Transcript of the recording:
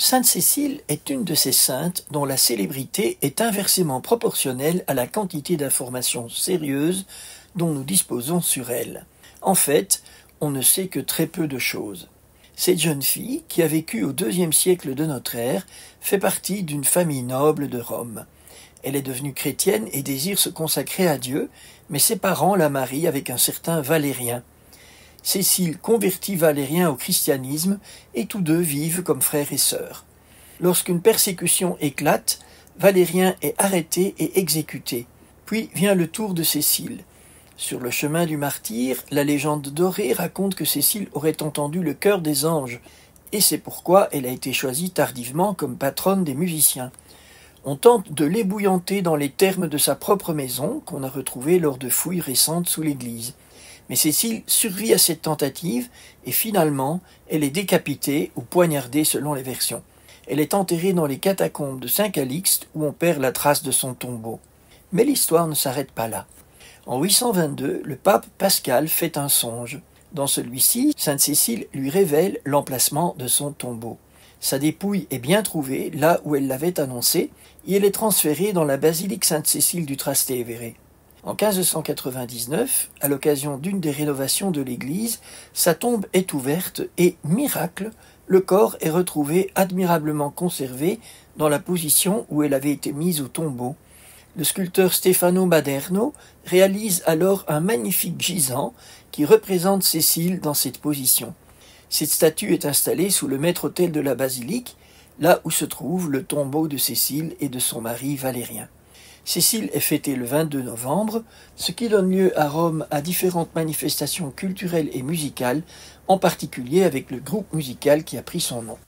Sainte Cécile est une de ces saintes dont la célébrité est inversement proportionnelle à la quantité d'informations sérieuses dont nous disposons sur elle. En fait, on ne sait que très peu de choses. Cette jeune fille, qui a vécu au IIe siècle de notre ère, fait partie d'une famille noble de Rome. Elle est devenue chrétienne et désire se consacrer à Dieu, mais ses parents la marient avec un certain Valérien. Cécile convertit Valérien au christianisme et tous deux vivent comme frères et sœurs. Lorsqu'une persécution éclate, Valérien est arrêté et exécuté. Puis vient le tour de Cécile. Sur le chemin du martyre, la légende dorée raconte que Cécile aurait entendu le chœur des anges, et c'est pourquoi elle a été choisie tardivement comme patronne des musiciens. On tente de l'ébouillanter dans les thermes de sa propre maison, qu'on a retrouvée lors de fouilles récentes sous l'église. Mais Cécile survit à cette tentative et finalement, elle est décapitée ou poignardée selon les versions. Elle est enterrée dans les catacombes de Saint-Calixte où on perd la trace de son tombeau. Mais l'histoire ne s'arrête pas là. En 822, le pape Pascal fait un songe. Dans celui-ci, Sainte Cécile lui révèle l'emplacement de son tombeau. Sa dépouille est bien trouvée là où elle l'avait annoncé et elle est transférée dans la basilique Sainte-Cécile du Trastevere. En 1599, à l'occasion d'une des rénovations de l'église, sa tombe est ouverte et, miracle, le corps est retrouvé admirablement conservé dans la position où elle avait été mise au tombeau. Le sculpteur Stefano Maderno réalise alors un magnifique gisant qui représente Cécile dans cette position. Cette statue est installée sous le maître-autel de la basilique, là où se trouve le tombeau de Cécile et de son mari Valérien. Cécile est fêtée le 22 novembre, ce qui donne lieu à Rome à différentes manifestations culturelles et musicales, en particulier avec le groupe musical qui a pris son nom.